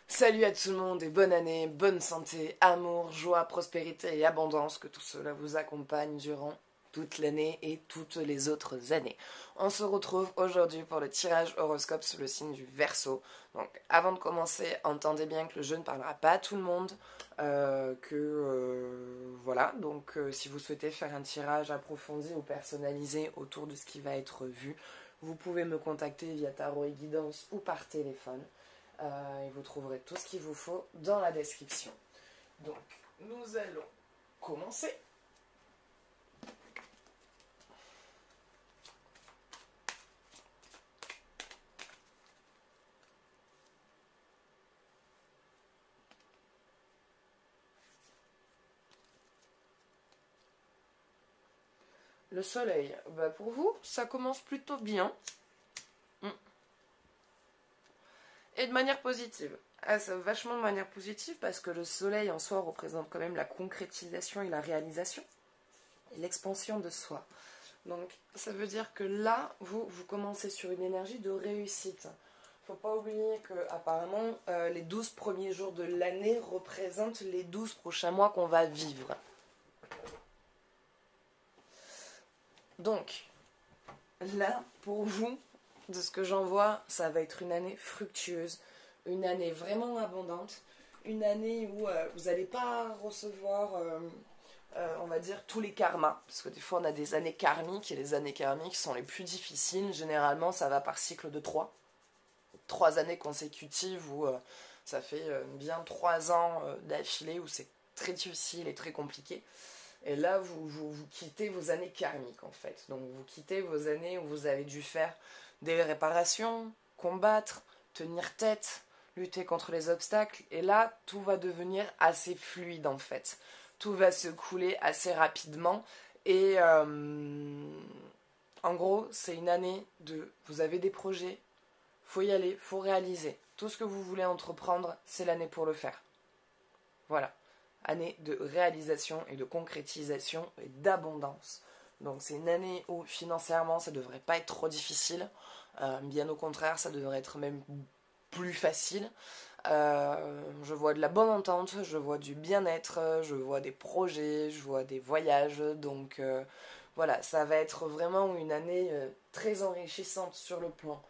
Salut à tout le monde et bonne année, bonne santé, amour, joie, prospérité et abondance, que tout cela vous accompagne durant toute l'année et toutes les autres années. On se retrouve aujourd'hui pour le tirage horoscope sous le signe du Verseau. Donc avant de commencer, entendez bien que le jeu ne parlera pas à tout le monde, voilà, donc si vous souhaitez faire un tirage approfondi ou personnalisé autour de ce qui va être vu, vous pouvez me contacter via Tarot et Guidance ou par téléphone. Et vous trouverez tout ce qu'il vous faut dans la description. Donc, nous allons commencer. Le soleil, bah pour vous, ça commence plutôt bien. Et de manière positive. Ah, ça, vachement de manière positive parce que le soleil en soi représente quand même la concrétisation et la réalisation. Et l'expansion de soi. Donc, ça veut dire que là, vous commencez sur une énergie de réussite. Faut pas oublier que, apparemment, les 12 premiers jours de l'année représentent les 12 prochains mois qu'on va vivre. Donc, là, pour vous, de ce que j'en vois, ça va être une année fructueuse, une année vraiment abondante, une année où vous n'allez pas recevoir, on va dire, tous les karmas. Parce que des fois, on a des années karmiques, et les années karmiques sont les plus difficiles. Généralement, ça va par cycle de 3. 3 années consécutives où ça fait bien 3 ans d'affilée où c'est très difficile et très compliqué. Et là, vous quittez vos années karmiques, en fait. Donc, vous quittez vos années où vous avez dû faire des réparations, combattre, tenir tête, lutter contre les obstacles. Et là, tout va devenir assez fluide, en fait. Tout va se couler assez rapidement. Et en gros, c'est une année de... Vous avez des projets, faut y aller, faut réaliser. Tout ce que vous voulez entreprendre, c'est l'année pour le faire. Voilà. Année de réalisation et de concrétisation et d'abondance. Donc c'est une année où financièrement ça devrait pas être trop difficile, bien au contraire ça devrait être même plus facile. Je vois de la bonne entente, je vois du bien-être, je vois des projets, je vois des voyages, donc voilà, ça va être vraiment une année très enrichissante sur le plan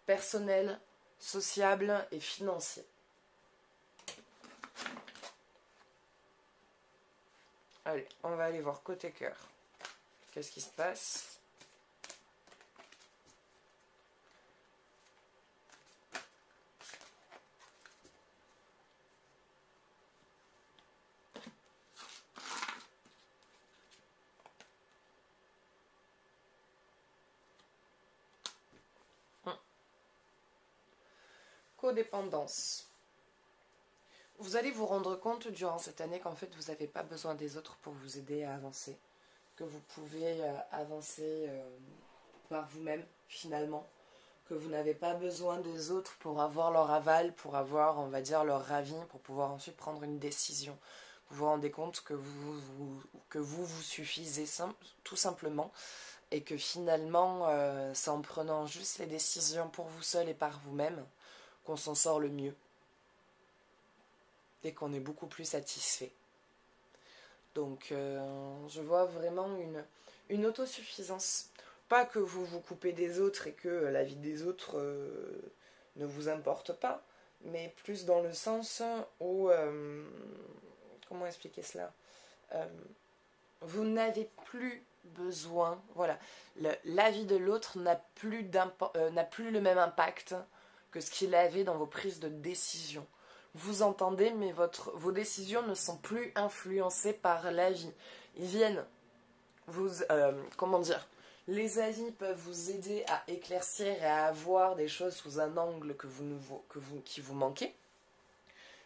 personnel, sociable et financier. Allez, on va aller voir côté cœur. Qu'est-ce qui se passe? Codépendance. Vous allez vous rendre compte durant cette année qu'en fait vous n'avez pas besoin des autres pour vous aider à avancer. Que vous pouvez avancer par vous-même finalement. Que vous n'avez pas besoin des autres pour avoir leur aval, pour avoir, on va dire, leur avis, pour pouvoir ensuite prendre une décision. Vous vous rendez compte que vous suffisez tout simplement et que finalement, c'est en prenant juste les décisions pour vous seul et par vous-même qu'on s'en sort le mieux et qu'on est beaucoup plus satisfait. Donc, je vois vraiment une autosuffisance. Pas que vous vous coupez des autres et que la vie des autres ne vous importe pas, mais plus dans le sens où... comment expliquer cela vous n'avez plus besoin... Voilà, la vie de l'autre n'a plus le même impact que ce qu'il avait dans vos prises de décision. Vous entendez, mais vos décisions ne sont plus influencées par la vie. Ils viennent comment dire, les avis peuvent vous aider à éclaircir et à voir des choses sous un angle qui vous manquait,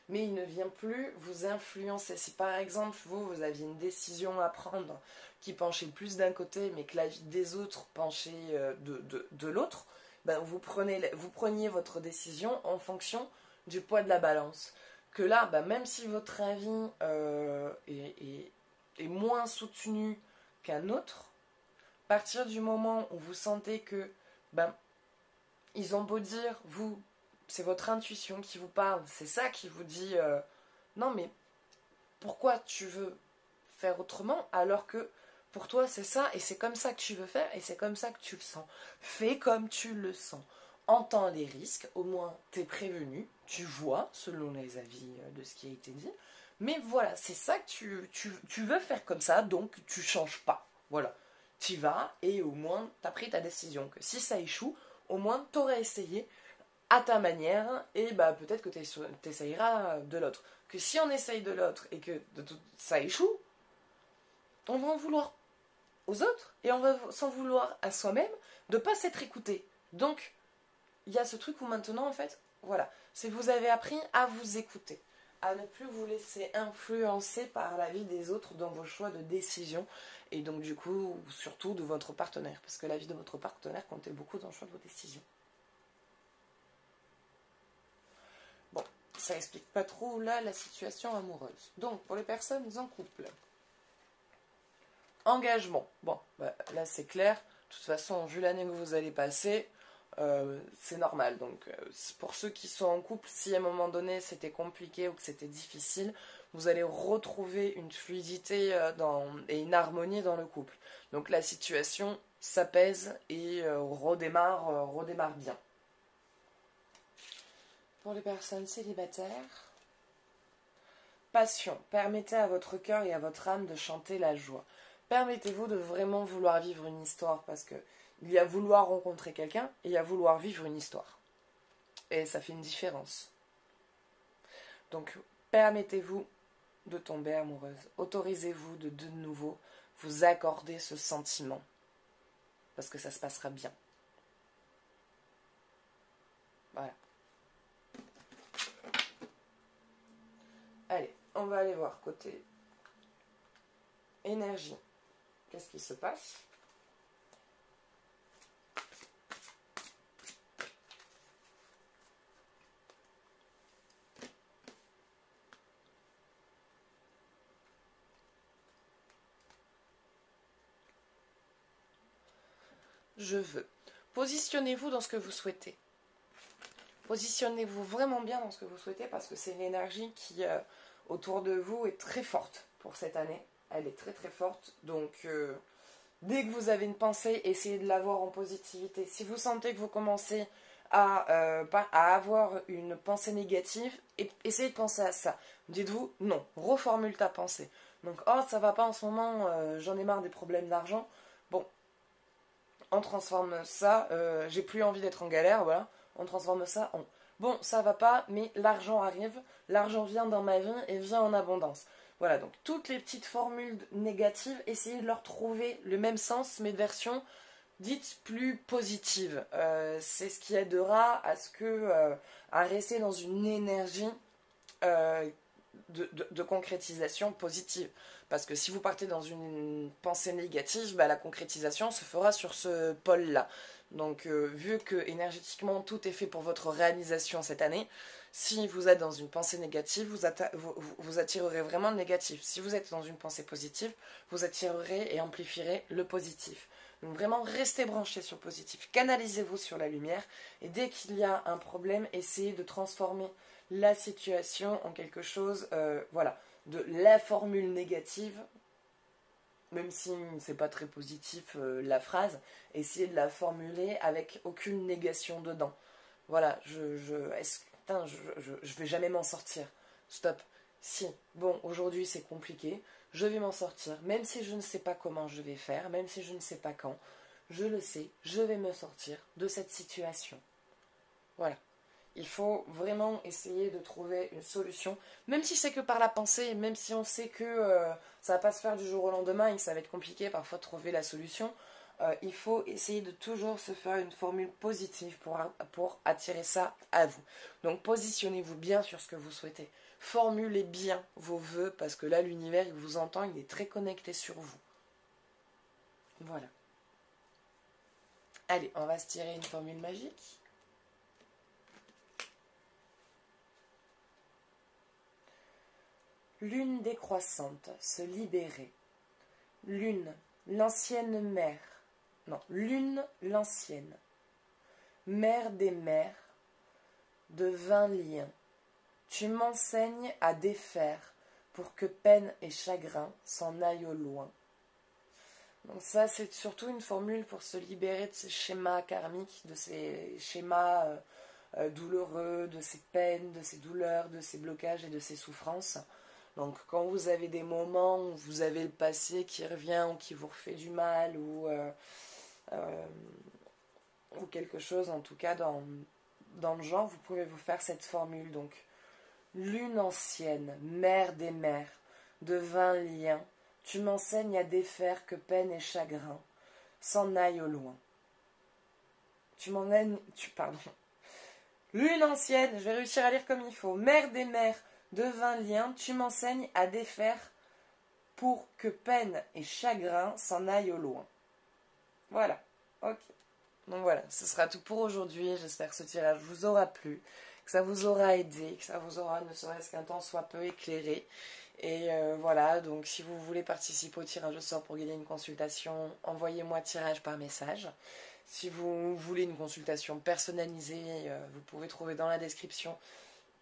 mais il ne vient plus vous influencer. Si par exemple vous aviez une décision à prendre qui penchait plus d'un côté, mais que l'avis des autres penchait de l'autre, ben vous preniez votre décision en fonction du poids de la balance. Que là, ben même si votre avis est moins soutenu qu'un autre, à partir du moment où vous sentez que, ben, ils ont beau dire, vous, c'est votre intuition qui vous parle. C'est ça qui vous dit non mais pourquoi tu veux faire autrement alors que pour toi c'est ça et c'est comme ça que tu veux faire et c'est comme ça que tu le sens. Fais comme tu le sens. Entends les risques, au moins t'es prévenu, tu vois selon les avis de ce qui a été dit. Mais voilà, c'est ça que tu veux faire comme ça, donc tu changes pas. Voilà, tu vas et au moins t'as pris ta décision. Que si ça échoue, au moins t'aurais essayé à ta manière et bah peut-être que t'essayeras de l'autre. Que si on essaye de l'autre et que ça échoue, on va en vouloir aux autres et on va s'en vouloir à soi-même de ne pas s'être écouté. Donc, il y a ce truc où maintenant, en fait, voilà, c'est vous avez appris à vous écouter, à ne plus vous laisser influencer par la vie des autres dans vos choix de décision et donc du coup, surtout de votre partenaire, parce que la vie de votre partenaire comptait beaucoup dans le choix de vos décisions. Bon, ça explique pas trop là la situation amoureuse. Donc, pour les personnes en couple, engagement. Bon, bah, là c'est clair. De toute façon, vu l'année que vous allez passer, c'est normal. Donc, pour ceux qui sont en couple, si à un moment donné c'était compliqué ou que c'était difficile, vous allez retrouver une fluidité et une harmonie dans le couple. Donc, la situation s'apaise et redémarre bien. Pour les personnes célibataires, passion. Permettez à votre cœur et à votre âme de chanter la joie. Permettez-vous de vraiment vouloir vivre une histoire parce que il y a vouloir rencontrer quelqu'un et il y a vouloir vivre une histoire. Et ça fait une différence. Donc, permettez-vous de tomber amoureuse. Autorisez-vous de nouveau vous accorder ce sentiment parce que ça se passera bien. Voilà. Allez, on va aller voir côté énergie. Qu'est-ce qui se passe ? Je veux. Positionnez-vous dans ce que vous souhaitez. Positionnez-vous vraiment bien dans ce que vous souhaitez parce que c'est une énergie qui, autour de vous, est très forte pour cette année. Elle est très très forte. Donc, dès que vous avez une pensée, essayez de l'avoir en positivité. Si vous sentez que vous commencez à avoir une pensée négative, essayez de penser à ça. Dites-vous, non, reformule ta pensée. Donc, oh, ça va pas en ce moment, j'en ai marre des problèmes d'argent. Bon, on transforme ça, j'ai plus envie d'être en galère, voilà. On transforme ça en bon, ça va pas, mais l'argent arrive, l'argent vient dans ma vie et vient en abondance. Voilà, donc toutes les petites formules négatives, essayez de leur trouver le même sens, mais de version dite plus positive. C'est ce qui aidera à rester dans une énergie de concrétisation positive. Parce que si vous partez dans une pensée négative, bah, la concrétisation se fera sur ce pôle-là. Donc, vu que énergétiquement tout est fait pour votre réalisation cette année, si vous êtes dans une pensée négative, vous attirerez vraiment le négatif. Si vous êtes dans une pensée positive, vous attirerez et amplifierez le positif. Donc vraiment, restez branchés sur le positif. Canalisez-vous sur la lumière. Et dès qu'il y a un problème, essayez de transformer la situation en quelque chose, voilà, de la formule négative, même si c'est pas très positif la phrase, essayez de la formuler avec aucune négation dedans. Voilà, je vais jamais m'en sortir. Stop. Si, bon, aujourd'hui c'est compliqué, je vais m'en sortir, même si je ne sais pas comment je vais faire, même si je ne sais pas quand, je le sais, je vais me sortir de cette situation. Voilà. Il faut vraiment essayer de trouver une solution, même si c'est que par la pensée, même si on sait que ça ne va pas se faire du jour au lendemain et que ça va être compliqué parfois de trouver la solution, il faut essayer de toujours se faire une formule positive pour attirer ça à vous. Donc positionnez-vous bien sur ce que vous souhaitez. Formulez bien vos vœux parce que là l'univers il vous entend, il est très connecté sur vous. Voilà. Allez, on va se tirer une formule magique. Lune décroissante, se libérer. Lune, l'ancienne mère. Non, lune, l'ancienne. Mère des mères, de 20 liens. Tu m'enseignes à défaire pour que peine et chagrin s'en aillent au loin. Donc ça, c'est surtout une formule pour se libérer de ces schémas karmiques, de ces schémas douloureux, de ces peines, de ces douleurs, de ces blocages et de ces souffrances. Donc quand vous avez des moments où vous avez le passé qui revient ou qui vous refait du mal ou quelque chose en tout cas dans le genre, vous pouvez vous faire cette formule. Donc lune ancienne, mère des mères, de 20 liens, tu m'enseignes à défaire que peine et chagrin s'en aillent au loin. Pardon. Lune ancienne, je vais réussir à lire comme il faut. Mère des mères, de 20 liens, tu m'enseignes à défaire pour que peine et chagrin s'en aillent au loin. Voilà, ok. Donc voilà, ce sera tout pour aujourd'hui. J'espère que ce tirage vous aura plu, que ça vous aura aidé, que ça vous aura ne serait-ce qu'un temps soit peu éclairé. Et voilà, donc si vous voulez participer au tirage au sort pour gagner une consultation, envoyez-moi tirage par message. Si vous voulez une consultation personnalisée, vous pouvez trouver dans la description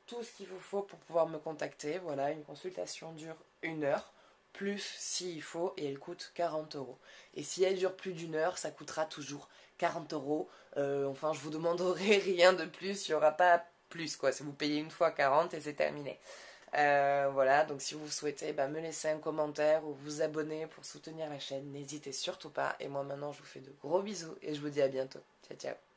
tout ce qu'il vous faut pour pouvoir me contacter. Voilà, une consultation dure 1 heure, plus s'il faut, et elle coûte 40 euros. Et si elle dure plus d'1 heure, ça coûtera toujours 40 euros. Enfin, je vous demanderai rien de plus, il n'y aura pas plus, quoi. Si vous payez une fois 40 et c'est terminé. Voilà, donc si vous souhaitez me laisser un commentaire ou vous abonner pour soutenir la chaîne, n'hésitez surtout pas. Et moi maintenant, je vous fais de gros bisous et je vous dis à bientôt. Ciao, ciao.